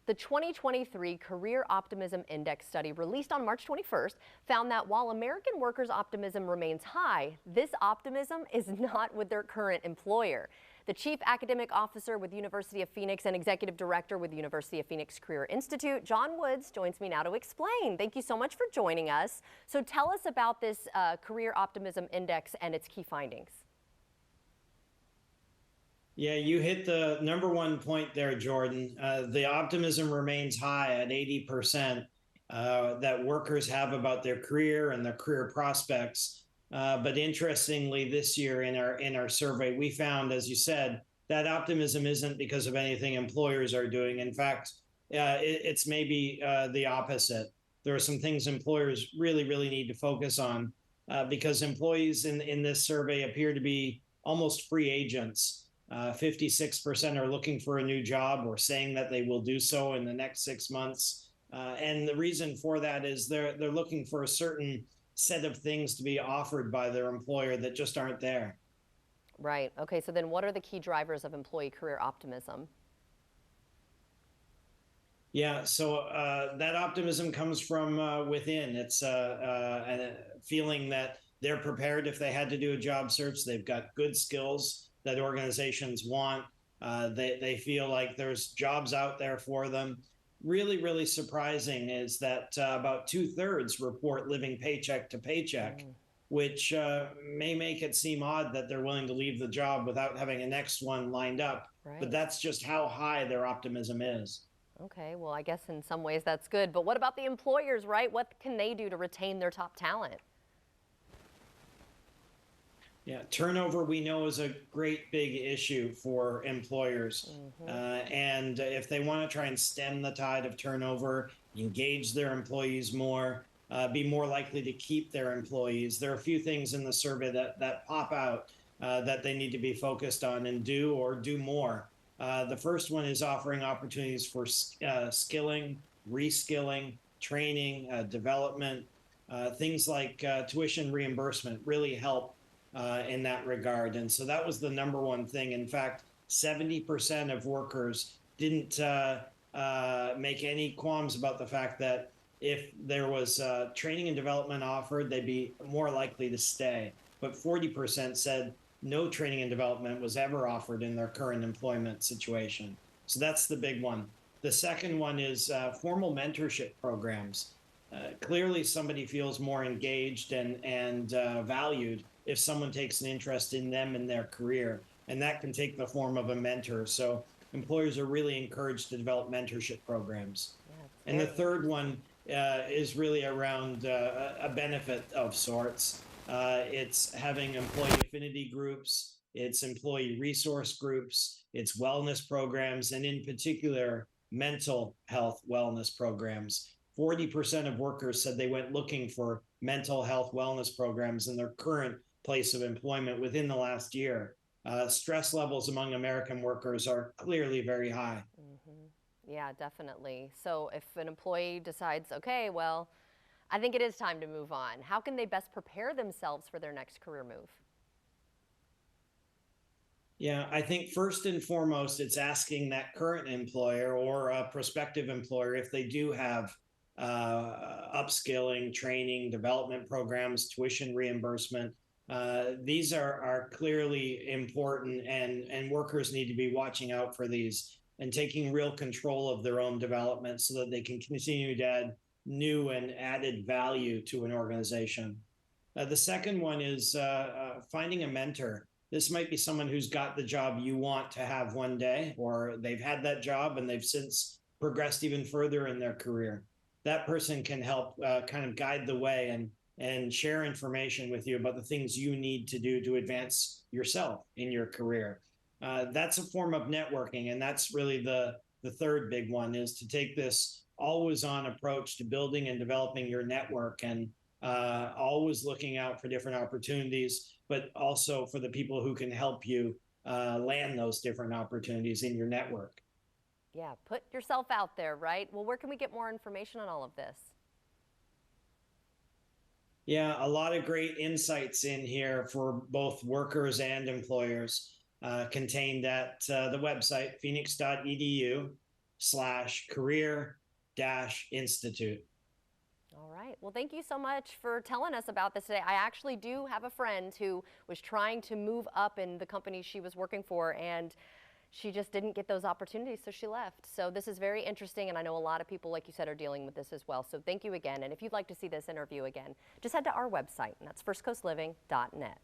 The 2023 Career Optimism Index study released on March 21st found that while American workers' optimism remains high, this optimism is not with their current employer. The chief academic officer with University of Phoenix and executive director with University of Phoenix Career Institute, John Woods, joins me now to explain. Thank you so much for joining us. So tell us about this Career Optimism Index and its key findings. Yeah, you hit the number one point there, Jordan. The optimism remains high at 80% that workers have about their career and their career prospects. But interestingly, this year in our survey, we found, as you said, that optimism isn't because of anything employers are doing. In fact, it's maybe the opposite. There are some things employers really need to focus on because employees in this survey appear to be almost free agents. 56% are looking for a new job or saying that they will do so in the next 6 months. And the reason for that is they're looking for a certain set of things to be offered by their employer that just aren't there. Right. Okay. So then what are the key drivers of employee career optimism? Yeah, so that optimism comes from within. It's a feeling that they're prepared if they had to do a job search. They've got good skills that organizations want. They feel like there's jobs out there for them. Really surprising is that about 2/3 report living paycheck to paycheck, which may make it seem odd that they're willing to leave the job without having a next one lined up. Right. But that's just how high their optimism is. Okay, well, I guess in some ways that's good. But what about the employers, right? What can they do to retain their top talent? Yeah, turnover we know is a great big issue for employers. And if they want to try and stem the tide of turnover, engage their employees more, be more likely to keep their employees, there are a few things in the survey that pop out that they need to be focused on and do more. The first one is offering opportunities for skilling, reskilling, training, development. Things like tuition reimbursement really help in that regard. And so that was the number one thing. In fact, 70% of workers didn't make any qualms about the fact that if there was training and development offered, they'd be more likely to stay. But 40% said no training and development was ever offered in their current employment situation. So that's the big one. The second one is formal mentorship programs. Clearly, somebody feels more engaged and valued if someone takes an interest in them and their career. And that can take the form of a mentor. So employers are really encouraged to develop mentorship programs. Yeah, and the third one is really around a benefit of sorts. It's having employee affinity groups, it's employee resource groups, it's wellness programs, and in particular, mental health wellness programs. 40% of workers said they went looking for mental health wellness programs in their current place of employment within the last year. Stress levels among American workers are clearly very high. Yeah, definitely. So if an employee decides, okay, well, I think it is time to move on, how can they best prepare themselves for their next career move? Yeah, I think first and foremost, it's asking that current employer or a prospective employer if they do have upskilling, training, development programs, tuition reimbursement. These are clearly important, and workers need to be watching out for these and taking real control of their own development so that they can continue to add new and added value to an organization. The second one is finding a mentor. This might be someone who's got the job you want to have one day, or they've had that job and they've since progressed even further in their career. That person can help kind of guide the way and share information with you about the things you need to do to advance yourself in your career. That's a form of networking, and that's really the third big one, is to take this always on approach to building and developing your network, and always looking out for different opportunities, but also for the people who can help you land those different opportunities in your network. Yeah, put yourself out there, right? Well, where can we get more information on all of this? Yeah, a lot of great insights in here for both workers and employers contained at the website, phoenix.edu. career-institute. All right. Well, thank you so much for telling us about this today. I actually do have a friend who was trying to move up in the company she was working for, and she just didn't get those opportunities, so she left. So this is very interesting, and I know a lot of people, like you said, are dealing with this as well. So thank you again. And if you'd like to see this interview again, just head to our website, and that's firstcoastliving.net.